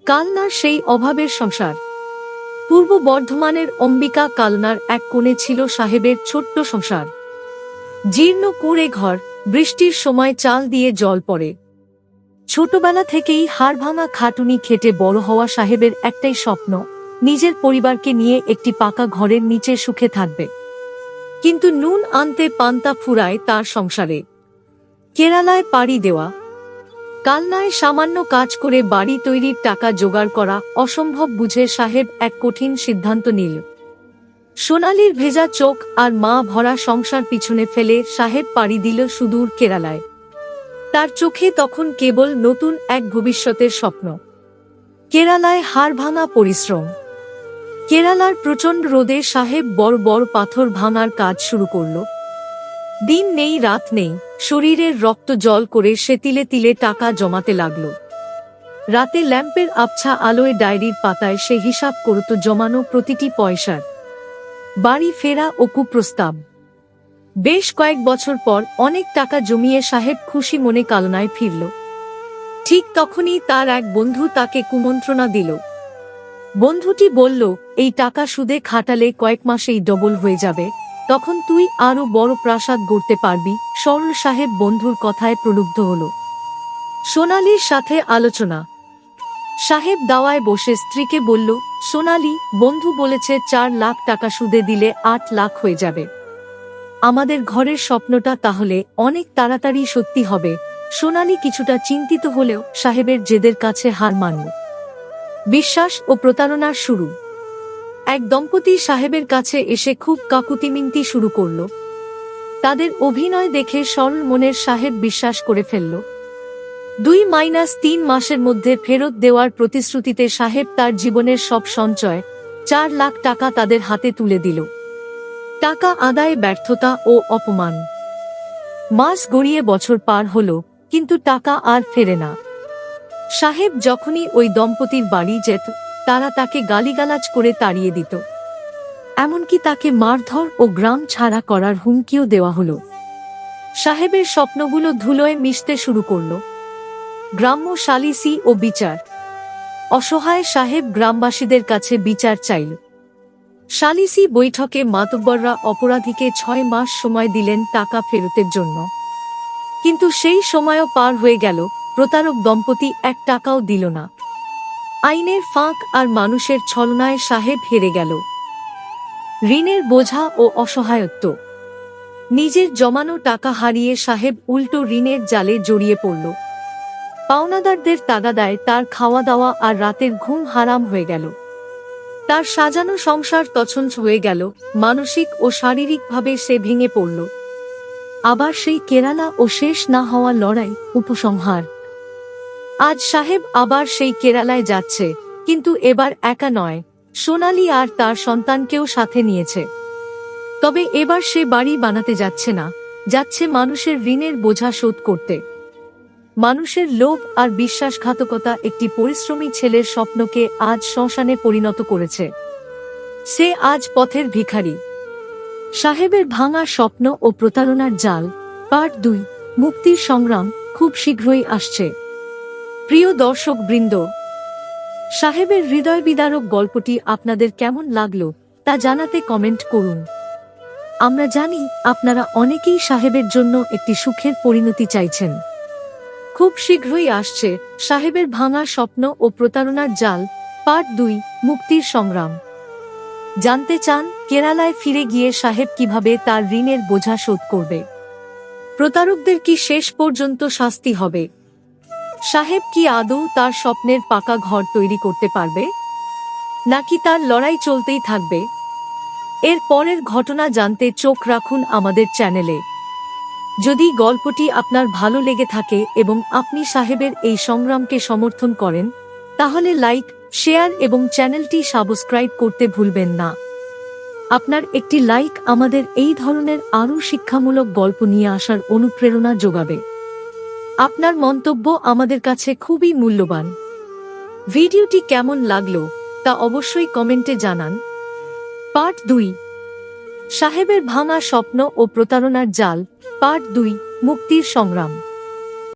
কালনার সেই অভাবের সংসার। পূর্ব বর্ধমানের অম্বিকা কালনার এক কোণে ছিল সাহেবের ছোট্ট সংসার। জীর্ণ কুঁড়ে ঘর, বৃষ্টির সময় চাল দিয়ে জল পড়ে। ছোটবেলা থেকেই হাড়ভাঙা খাটুনি খেটে বড় হওয়া সাহেবের একটাই স্বপ্ন, নিজের পরিবারকে নিয়ে একটি পাকা ঘরের নিচে সুখে থাকবে। কিন্তু নুন আনতে পান্তা ফুরায় তার সংসারে। কেরালায় পাড়ি দেওয়া, কালনায় সামান্য কাজ করে বাড়ি তৈরির টাকা জোগাড় করা অসম্ভব বুঝে সাহেব এক কঠিন সিদ্ধান্ত নিল। সোনালির ভেজা চোখ আর মা ভরা সংসার পিছনে ফেলে সাহেব পাড়ি দিল সুদূর কেরালায়। তার চোখে তখন কেবল নতুন এক ভবিষ্যতের স্বপ্ন। কেরালায় হাড়ভাঙা পরিশ্রম। কেরালার প্রচণ্ড রোদে সাহেব বড় বড় পাথর ভাঙার কাজ শুরু করল। দিন নেই রাত নেই, শরীরের রক্ত জল করে সে তিলে তিলে টাকা জমাতে লাগল। রাতে ল্যাম্পের আবছা আলোয় ডায়েরির পাতায় সে হিসাব করত জমানো প্রতিটি পয়সার। বাড়ি ফেরা ও কুপ্রস্তাব। বেশ কয়েক বছর পর অনেক টাকা জমিয়ে সাহেব খুশি মনে কালনায় ফিরল। ঠিক তখনই তার এক বন্ধু তাকে কুমন্ত্রণা দিল। বন্ধুটি বলল, এই টাকা সুদে খাটালে কয়েক মাসেই ডবল হয়ে যাবে, তখন তুই আরো বড় প্রাসাদ গড়তে পারবি। সরল সাহেব বন্ধুর কথায় প্রলুব্ধ হল। সোনালির সাথে আলোচনা। সাহেব দাওয়ায় বসে স্ত্রীকে বলল, সোনালি, বন্ধু বলেছে 4 লাখ টাকা সুদে দিলে 8 লাখ হয়ে যাবে। আমাদের ঘরের স্বপ্নটা তাহলে অনেক তাড়াতাড়ি সত্যি হবে। সোনালি কিছুটা চিন্তিত হলেও সাহেবের জেদের কাছে হার মানল। বিশ্বাস ও প্রতারণার শুরু। এক দম্পতি সাহেবের কাছে এসে খুব কাকুতিমিনতি শুরু করল। তাদের অভিনয় দেখে সরল মনের সাহেব বিশ্বাস করে ফেলল। 2-3 মাসের মধ্যে ফেরত দেওয়ার প্রতিশ্রুতিতে সাহেব তার জীবনের সব সঞ্চয় 4 লাখ টাকা তাদের হাতে তুলে দিল। টাকা আদায়ে ব্যর্থতা ও অপমান। মাস গড়িয়ে বছর পার হল, কিন্তু টাকা আর ফেরে না। সাহেব যখনই ওই দম্পতির বাড়ি যেত, তারা তাকে গালিগালাজ করে তাড়িয়ে দিত। এমনকি তাকে মারধর ও গ্রাম ছাড়া করার হুমকিও দেওয়া হলো। সাহেবের স্বপ্নগুলো ধুলোয় মিশতে শুরু করল। গ্রাম্য সালিসি ও বিচার। অসহায় সাহেব গ্রামবাসীদের কাছে বিচার চাইল। সালিসি বৈঠকে মাতব্বররা অপরাধীকে 6 মাস সময় দিলেন টাকা ফেরতের জন্য। কিন্তু সেই সময়ও পার হয়ে গেল, প্রতারক দম্পতি 1 টাকাও দিল না। আইনের ফাঁক আর মানুষের ছলনায় সাহেব হেরে গেল। ঋণের বোঝা ও অসহায়ত্ব। নিজের জমানো টাকা হারিয়ে সাহেব উল্টো ঋণের জালে জড়িয়ে পড়ল। পাওনাদারদের তাগাদায় তার খাওয়া দাওয়া আর রাতের ঘুম হারাম হয়ে গেল। তার সাজানো সংসার তছনছ হয়ে গেল। মানসিক ও শারীরিকভাবে সে ভেঙে পড়ল। আবার সেই কেরালা ও শেষ না হওয়া লড়াই, উপসংহার। আজ সাহেব আবার সেই কেরালায় যাচ্ছে, কিন্তু এবার একা নয়, সোনালি আর তার সন্তানকেও সাথে নিয়েছে। তবে এবার সে বাড়ি বানাতে যাচ্ছে না, যাচ্ছে মানুষের ঋণের বোঝা শোধ করতে। মানুষের লোভ আর বিশ্বাসঘাতকতা একটি পরিশ্রমী ছেলের স্বপ্নকে আজ শ্মশানে পরিণত করেছে। সে আজ পথের ভিখারি। সাহেবের ভাঙা স্বপ্ন ও প্রতারণার জাল, পার্ট 2, মুক্তির সংগ্রাম, খুব শীঘ্রই আসছে। প্রিয় দর্শক বৃন্দ, সাহেবের হৃদয় বিদারক গল্পটি আপনাদের কেমন লাগলো তা জানাতে কমেন্ট করুন। আমরা জানি আপনারা অনেকেই সাহেবের জন্য একটি সুখের পরিণতি চাইছেন। খুব শীঘ্রই আসছে সাহেবের ভাঙা স্বপ্ন ও প্রতারণার জাল, পার্ট 2, মুক্তির সংগ্রাম। জানতে চান কেরালায় ফিরে গিয়ে সাহেব কিভাবে তার ঋণের বোঝা শোধ করবে? প্রতারকদের কি শেষ পর্যন্ত শাস্তি হবে? সাহেব কি আদৌ তার স্বপ্নের পাকা ঘর তৈরি করতে পারবে, নাকি তার লড়াই চলতেই থাকবে? এর পরের ঘটনা জানতে চোখ রাখুন আমাদের চ্যানেলে। যদি গল্পটি আপনার ভালো লেগে থাকে এবং আপনি সাহেবের এই সংগ্রামকে সমর্থন করেন, তাহলে লাইক, শেয়ার এবং চ্যানেলটি সাবস্ক্রাইব করতে ভুলবেন না। আপনার একটি লাইক আমাদের এই ধরনের আরও শিক্ষামূলক গল্প নিয়ে আসার অনুপ্রেরণা যোগাবে। আপনার মন্তব্য আমাদের কাছে খুবই মূল্যবান। ভিডিওটি কেমন লাগলো তা অবশ্যই কমেন্টে জানান। পার্ট 2, সাহেবের ভাঙা স্বপ্ন ও প্রতারণার জাল, পার্ট 2, মুক্তির সংগ্রাম।